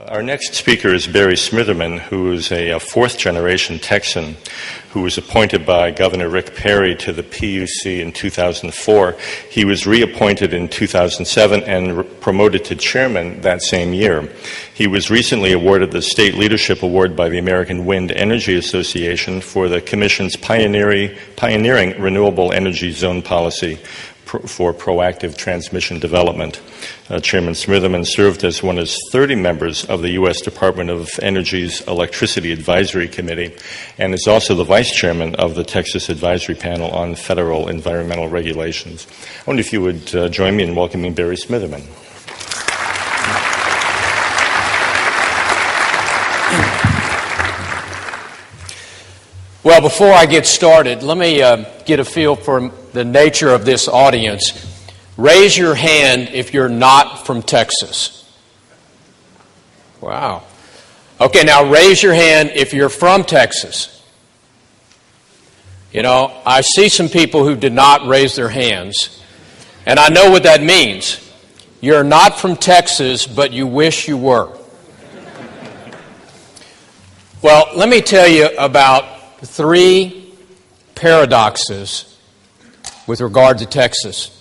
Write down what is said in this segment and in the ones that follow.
Our next speaker is Barry Smitherman, who is a fourth-generation Texan who was appointed by Governor Rick Perry to the PUC in 2004. He was reappointed in 2007 and promoted to chairman that same year. He was recently awarded the State Leadership Award by the American Wind Energy Association for the Commission's pioneering renewable energy zone policy for proactive transmission development. Chairman Smitherman served as one of 30 members of the U.S. Department of Energy's Electricity Advisory Committee and is also the vice chairman of the Texas Advisory Panel on Federal Environmental Regulations. I wonder if you would join me in welcoming Barry Smitherman. Well, before I get started, let me get a feel for the nature of this audience. Raise your hand if you're not from Texas. Wow. Okay, now raise your hand if you're from Texas. You know, I see some people who did not raise their hands, and I know what that means. You're not from Texas, but you wish you were. Well, let me tell you about 3 paradoxes with regard to Texas.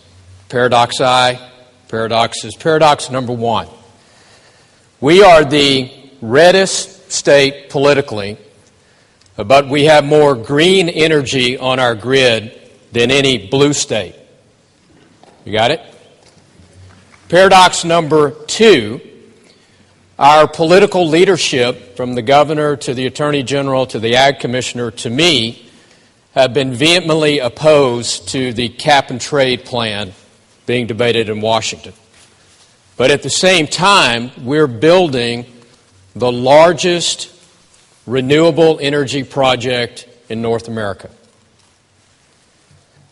Paradoxes. Paradox number 1. We are the reddest state politically, but we have more green energy on our grid than any blue state. You got it? Paradox number 2. Our political leadership, from the governor to the attorney general to the ag commissioner to me, have been vehemently opposed to the cap-and-trade plan being debated in Washington. But at the same time, we're building the largest renewable energy project in North America.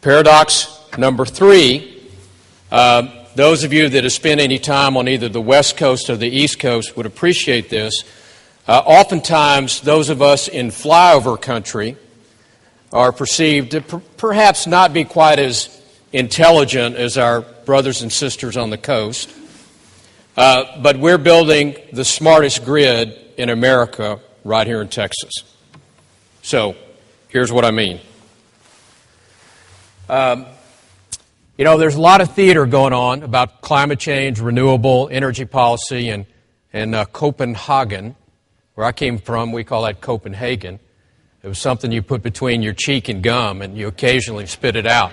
Paradox number 3. Those of you that have spent any time on either the West Coast or the East Coast would appreciate this. Oftentimes, those of us in flyover country are perceived to perhaps not be quite as intelligent as our brothers and sisters on the coast. But we're building the smartest grid in America right here in Texas. So, here's what I mean. You know, there's a lot of theater going on about climate change, renewable energy policy, and Copenhagen. Where I came from, we call that Copenhagen. It was something you put between your cheek and gum, and you occasionally spit it out.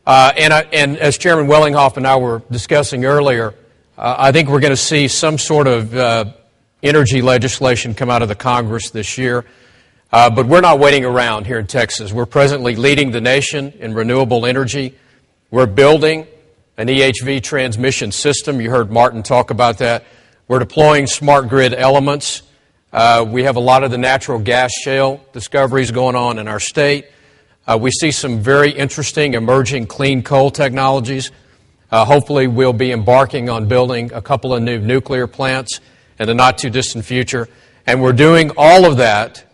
And as Chairman Wellinghoff and I were discussing earlier, I think we're going to see some sort of energy legislation come out of the Congress this year. But we're not waiting around here in Texas. We're presently leading the nation in renewable energy. We're building an EHV transmission system. You heard Martin talk about that. We're deploying smart grid elements. We have a lot of the natural gas shale discoveries going on in our state. We see some very interesting emerging clean coal technologies. Hopefully we'll be embarking on building a couple of new nuclear plants in the not-too-distant future. And we're doing all of that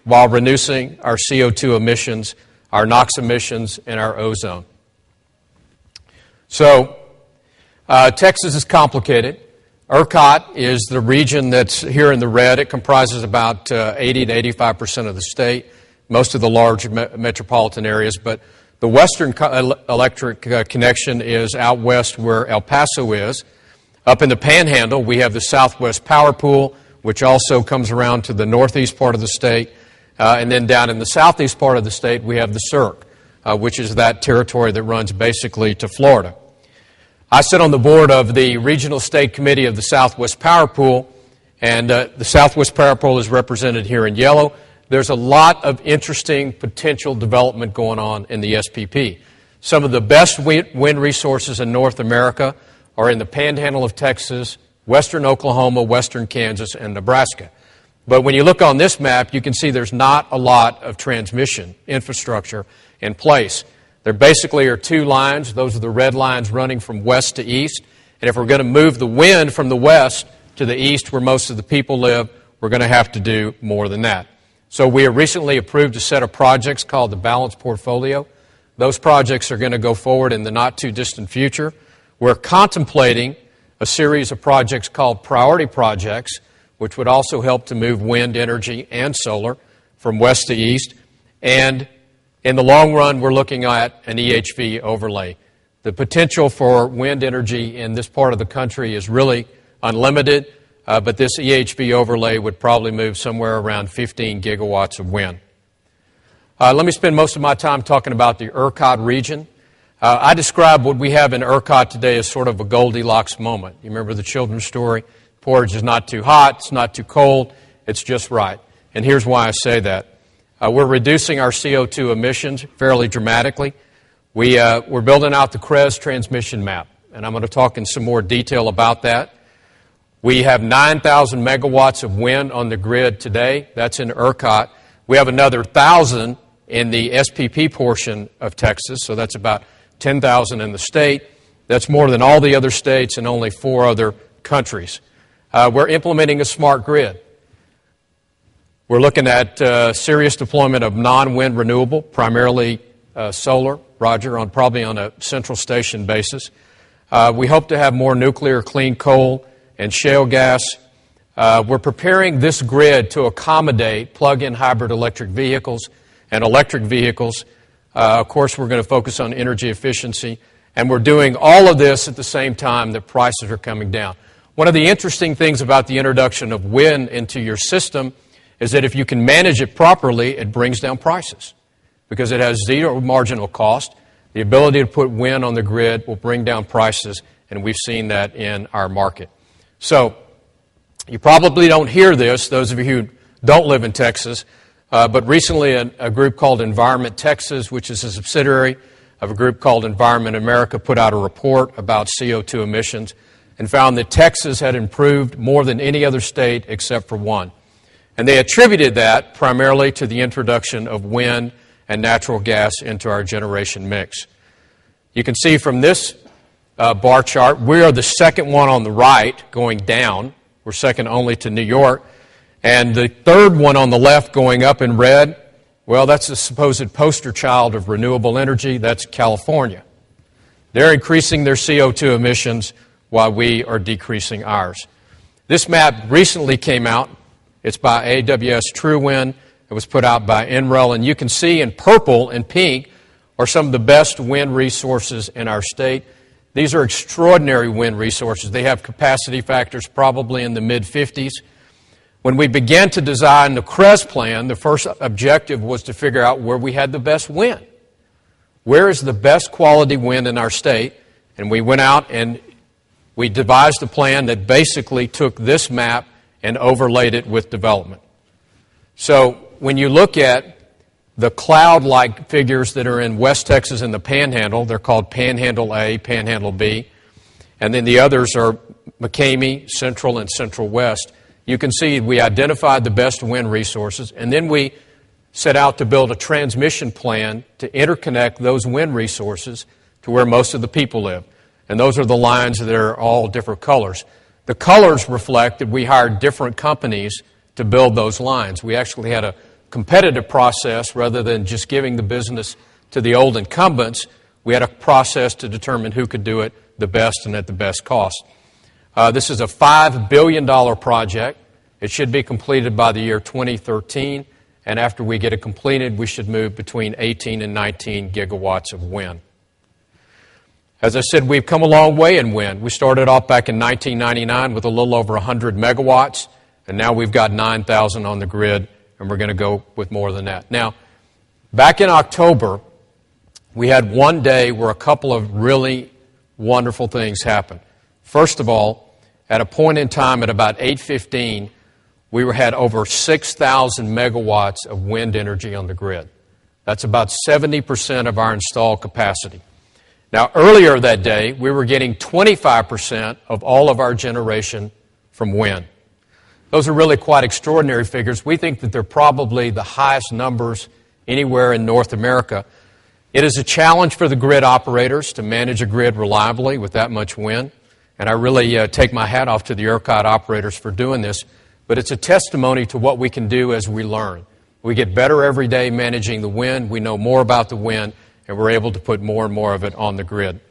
while reducing our CO2 emissions, our NOx emissions, and our ozone. So, Texas is complicated. ERCOT is the region that's here in the red. It comprises about 80 to 85% of the state, most of the large metropolitan areas. But the western electric connection is out west where El Paso is. Up in the Panhandle, we have the Southwest Power Pool, which also comes around to the northeast part of the state. And then down in the southeast part of the state, we have the CERC, which is that territory that runs basically to Florida. I sit on the board of the Regional State Committee of the Southwest Power Pool, and the Southwest Power Pool is represented here in yellow. There's a lot of interesting potential development going on in the SPP. Some of the best wind resources in North America are in the Panhandle of Texas, western Oklahoma, western Kansas, and Nebraska. But when you look on this map, you can see there's not a lot of transmission infrastructure in place. There basically are 2 lines. Those are the red lines running from west to east. And if we're going to move the wind from the west to the east where most of the people live, we're going to have to do more than that. So we have recently approved a set of projects called the Balanced Portfolio. Those projects are going to go forward in the not-too-distant future. We're contemplating a series of projects called priority projects, which would also help to move wind energy and solar from west to east. And in the long run, we're looking at an EHV overlay. The potential for wind energy in this part of the country is really unlimited, but this EHV overlay would probably move somewhere around 15 gigawatts of wind. Let me spend most of my time talking about the ERCOT region. I describe what we have in ERCOT today as sort of a Goldilocks moment. You remember the children's story? Porridge is not too hot, it's not too cold, it's just right. And here's why I say that. We're reducing our CO2 emissions fairly dramatically. We're building out the CREZ transmission map, and I'm going to talk in some more detail about that. We have 9,000 megawatts of wind on the grid today. That's in ERCOT. We have another 1,000 in the SPP portion of Texas, so that's about 10,000 in the state. That's more than all the other states and only 4 other countries. We're implementing a smart grid. We're looking at serious deployment of non-wind renewable, primarily solar, Roger, probably on a central station basis. We hope to have more nuclear, clean coal, and shale gas. We're preparing this grid to accommodate plug-in hybrid electric vehicles and electric vehicles. Of course, we're going to focus on energy efficiency, and we're doing all of this at the same time that prices are coming down. One of the interesting things about the introduction of wind into your system is that if you can manage it properly, it brings down prices because it has zero marginal cost. The ability to put wind on the grid will bring down prices, and we've seen that in our market. So, you probably don't hear this, those of you who don't live in Texas, but recently a group called Environment Texas, which is a subsidiary of a group called Environment America, put out a report about CO2 emissions and found that Texas had improved more than any other state except for one. And they attributed that primarily to the introduction of wind and natural gas into our generation mix. You can see from this bar chart, we are the second one on the right going down. We're second only to New York. And the third one on the left going up in red, well, that's the supposed poster child of renewable energy. That's California. They're increasing their CO2 emissions while we are decreasing ours. This map recently came out. It's by AWS TrueWind. It was put out by NREL. And you can see in purple and pink are some of the best wind resources in our state. These are extraordinary wind resources. They have capacity factors probably in the mid-50s. When we began to design the CREZ plan, the first objective was to figure out where we had the best wind. Where is the best quality wind in our state? And we went out and we devised a plan that basically took this map and overlaid it with development. So when you look at the cloud-like figures that are in West Texas and the Panhandle, they're called Panhandle A, Panhandle B, and then the others are McCamey, Central, and Central West. You can see we identified the best wind resources, and then we set out to build a transmission plan to interconnect those wind resources to where most of the people live. And those are the lines that are all different colors. The colors reflect that we hired different companies to build those lines. We actually had a competitive process rather than just giving the business to the old incumbents. We had a process to determine who could do it the best and at the best cost. This is a $5 billion project. It should be completed by the year 2013, and after we get it completed, we should move between 18 and 19 gigawatts of wind. As I said, we've come a long way in wind. We started off back in 1999 with a little over 100 megawatts, and now we've got 9,000 on the grid, and we're going to go with more than that. Now, back in October, we had one day where a couple of really wonderful things happened. First of all, at a point in time at about 8:15, we had over 6,000 megawatts of wind energy on the grid. That's about 70% of our installed capacity. Now, earlier that day, we were getting 25% of all of our generation from wind. Those are really quite extraordinary figures. We think that they're probably the highest numbers anywhere in North America. It is a challenge for the grid operators to manage a grid reliably with that much wind. And I really take my hat off to the ERCOT operators for doing this. But it's a testimony to what we can do as we learn. We get better every day managing the wind. We know more about the wind, and we're able to put more and more of it on the grid.